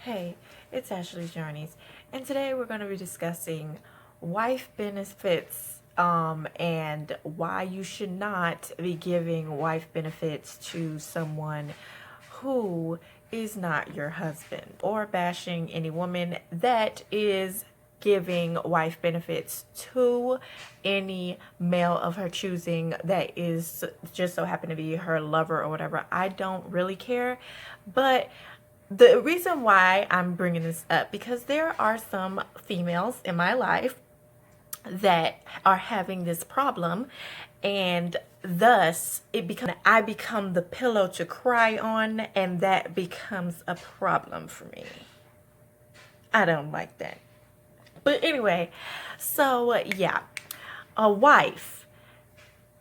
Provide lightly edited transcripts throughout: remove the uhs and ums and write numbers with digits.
Hey, it's Ashley's Journeys, and today we're going to be discussing wife benefits and why you should not be giving wife benefits to someone who is not your husband, or bashing any woman that is giving wife benefits to any male of her choosing that is just so happen to be her lover or whatever. I don't really care, but the reason why I'm bringing this up, because there are some females in my life that are having this problem, and thus I become the pillow to cry on, and that becomes a problem for me. I don't like that. But anyway, so yeah, a wife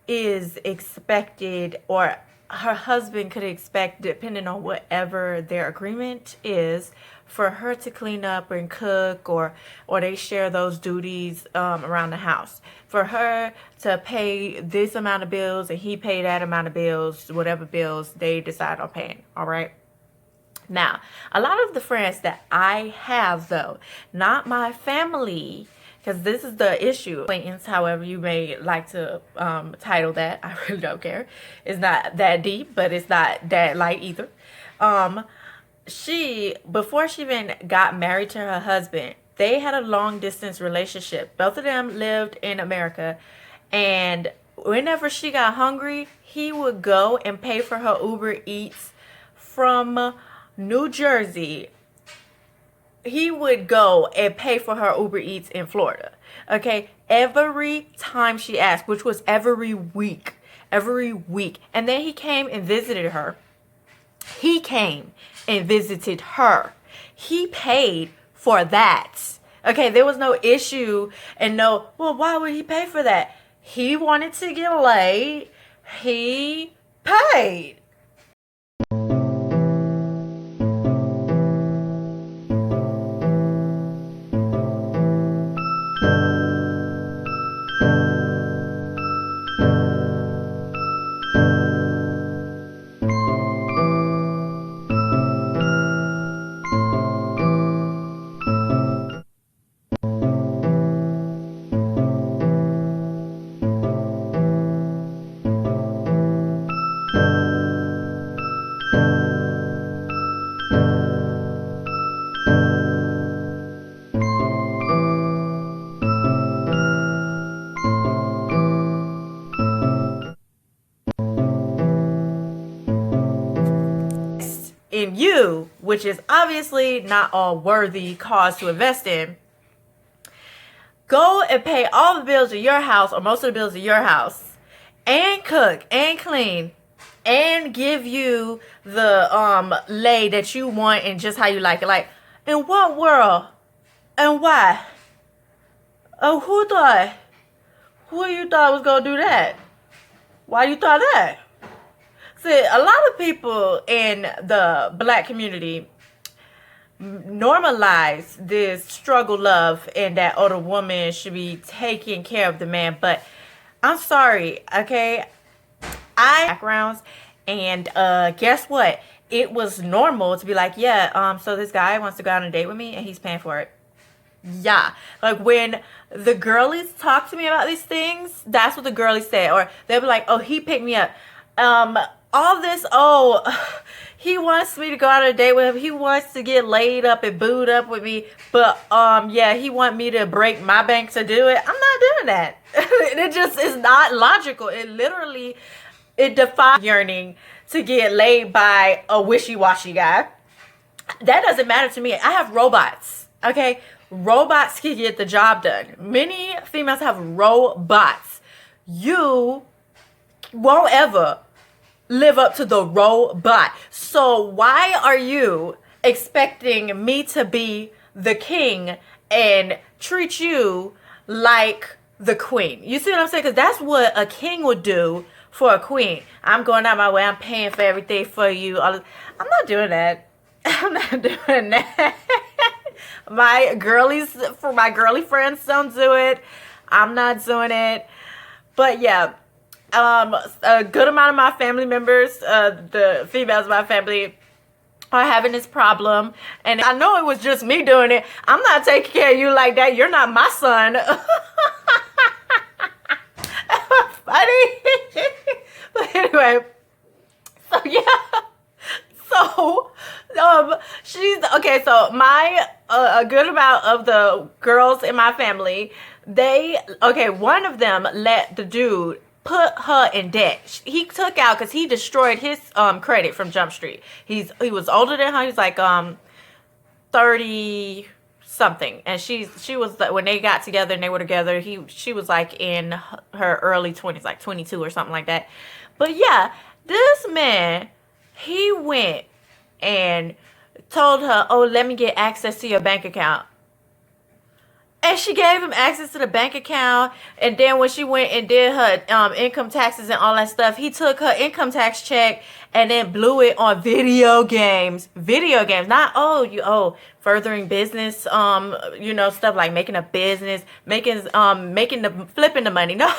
is expected, or her husband could expect, depending on whatever their agreement is, for her to clean up and cook, or they share those duties around the house, for her to pay this amount of bills and he pay that amount of bills, whatever bills they decide on paying. All right. Now, a lot of the friends that I have, though, not my family, because this is the issue, acquaintance, however you may like to title that, I really don't care. It's not that deep, but it's not that light either. Before she even got married to her husband, they had a long distance relationship. Both of them lived in America, and whenever she got hungry, he would go and pay for her Uber Eats from New Jersey. He would go and pay for her Uber Eats in Florida. Okay, every time she asked, which was every week. And then he came and visited her. He paid for that. Okay, there was no issue, and no, well, why would he pay for that? He wanted to get laid. He paid. In you, which is obviously not a worthy cause to invest in, go and pay all the bills of your house, or most of the bills of your house, and cook and clean, and give you the lay that you want and just how you like it. Like, in what world and why? Oh, who you thought was gonna do that? Why you thought that? See, a lot of people in the black community normalize this struggle love, and that the woman should be taking care of the man. But I'm sorry, okay? Backgrounds, and guess what? It was normal to be like, yeah, so this guy wants to go on a date with me and he's paying for it. Yeah, like when the girlies talk to me about these things, that's what the girlies say. Or they'll be like, oh, he picked me up. All this, he wants me to go on a date with him. He wants to get laid up and booed up with me. But, yeah, he want me to break my bank to do it. I'm not doing that. It just is not logical. It defies yearning to get laid by a wishy-washy guy. That doesn't matter to me. I have robots, okay? Robots can get the job done. Many females have robots. You won't ever live up to the robot. So why are you expecting me to be the king and treat you like the queen? You see what I'm saying? Because that's what a king would do for a queen. I'm going out my way. I'm paying for everything for you. I'm not doing that. I'm not doing that. My girly friends don't do it. I'm not doing it. But yeah, a good amount of my family members, the females of my family, are having this problem, and I know it was just me doing it. I'm not taking care of you like that. You're not my son. Funny. But anyway, so yeah. So she's okay. So my a good amount of the girls in my family, one of them let the dude put her in debt. He took out, because he destroyed his credit from Jump Street. He was older than her. He's like 30 something, and she was, when they got together and they were together, she was like in her early 20s, like 22 or something like that. But yeah, this man, he went and told her, oh, let me get access to your bank account. And she gave him access to the bank account. And then when she went and did her income taxes and all that stuff, he took her income tax check and then blew it on video games. Video games. Not, furthering business, stuff like making a business, flipping the money. No.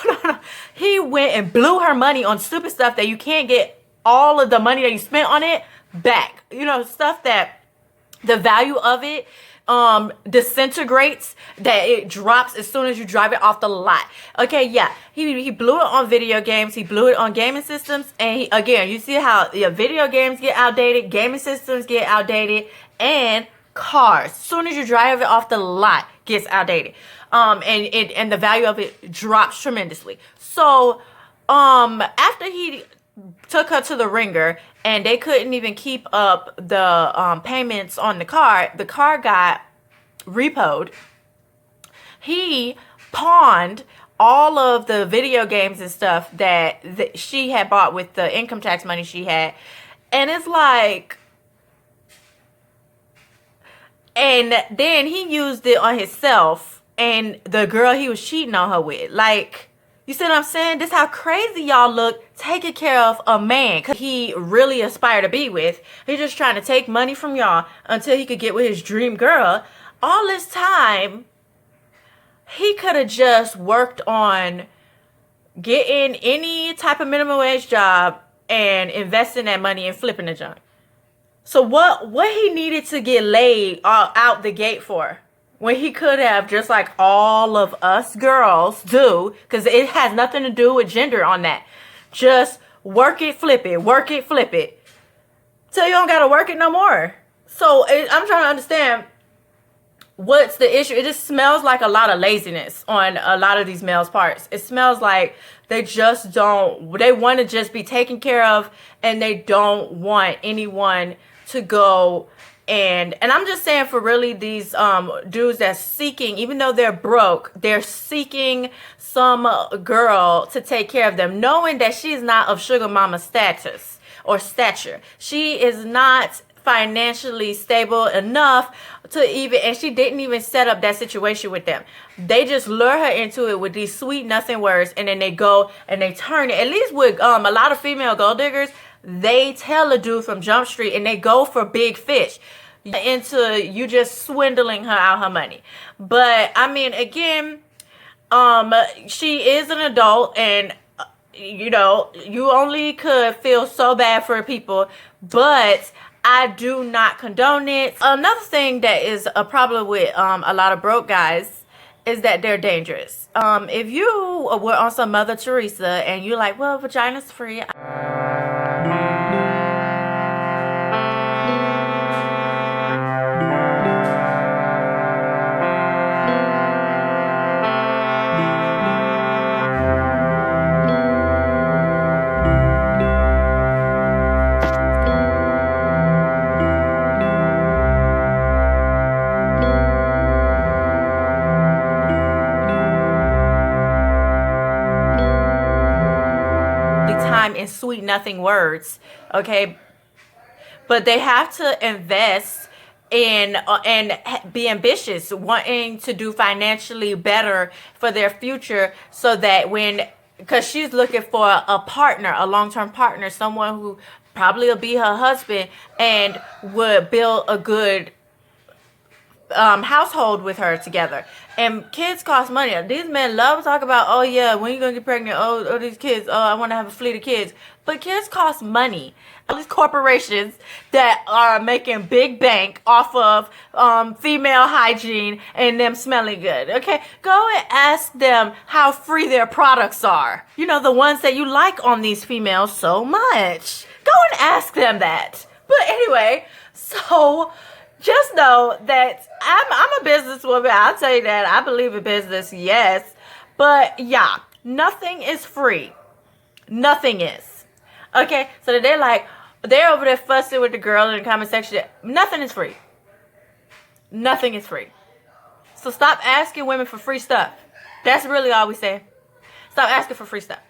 He went and blew her money on stupid stuff that you can't get all of the money that you spent on it back. Stuff that the value of it disintegrates, that it drops as soon as you drive it off the lot. Okay, yeah, he blew it on video games, he blew it on gaming systems, and again, you see how video games get outdated, gaming systems get outdated, and cars, as soon as you drive it off the lot, gets outdated, and the value of it drops tremendously. So after he took her to the ringer and they couldn't even keep up the payments on the car got repoed. He pawned all of the video games and stuff that she had bought with the income tax money she had. And it's like, and then he used it on himself and the girl he was cheating on her with. Like, you see what I'm saying? This is how crazy y'all look taking care of a man he really aspired to be with. He's just trying to take money from y'all until he could get with his dream girl. All this time, he could have just worked on getting any type of minimum wage job and investing that money and flipping the junk. So what he needed to get laid out the gate for? When he could have, just like all of us girls do, because it has nothing to do with gender on that. Just work it, flip it, work it, flip it. Till you don't got to work it no more. So I'm trying to understand what's the issue. It just smells like a lot of laziness on a lot of these males' parts. It smells like they want to just be taken care of, and they don't want anyone to go. And I'm just saying, for really these dudes that's seeking, even though they're broke, they're seeking some girl to take care of them, knowing that she's not of sugar mama status or stature. She is not financially stable enough to even, and she didn't even set up that situation with them. They just lure her into it with these sweet nothing words, and then they go and they turn it. At least with a lot of female gold diggers, they tell a dude from Jump Street and they go for big fish into you just swindling her out her money. But I mean, again, she is an adult, and you only could feel so bad for people, but I do not condone it. Another thing that is a problem with a lot of broke guys is that they're dangerous. If you were on some Mother Teresa and you're like, well, vagina's free. In sweet nothing words, okay, but they have to invest in and be ambitious, wanting to do financially better for their future, so that because she's looking for a partner, a long-term partner, someone who probably will be her husband and would build a good household with her together. And kids cost money. These men love to talk about, oh yeah, when you gonna get pregnant? Oh, these kids. Oh, I want to have a fleet of kids. But kids cost money. All these corporations that are making big bank off of female hygiene and them smelling good. Okay, go and ask them how free their products are. You know, the ones that you like on these females so much. Go and ask them that. But anyway, so just know that I'm a businesswoman. I'll tell you that. I believe in business, yes. But yeah, nothing is free. Nothing is. Okay, so they're over there fussing with the girl in the comment section. Nothing is free. Nothing is free. So stop asking women for free stuff. That's really all we say. Stop asking for free stuff.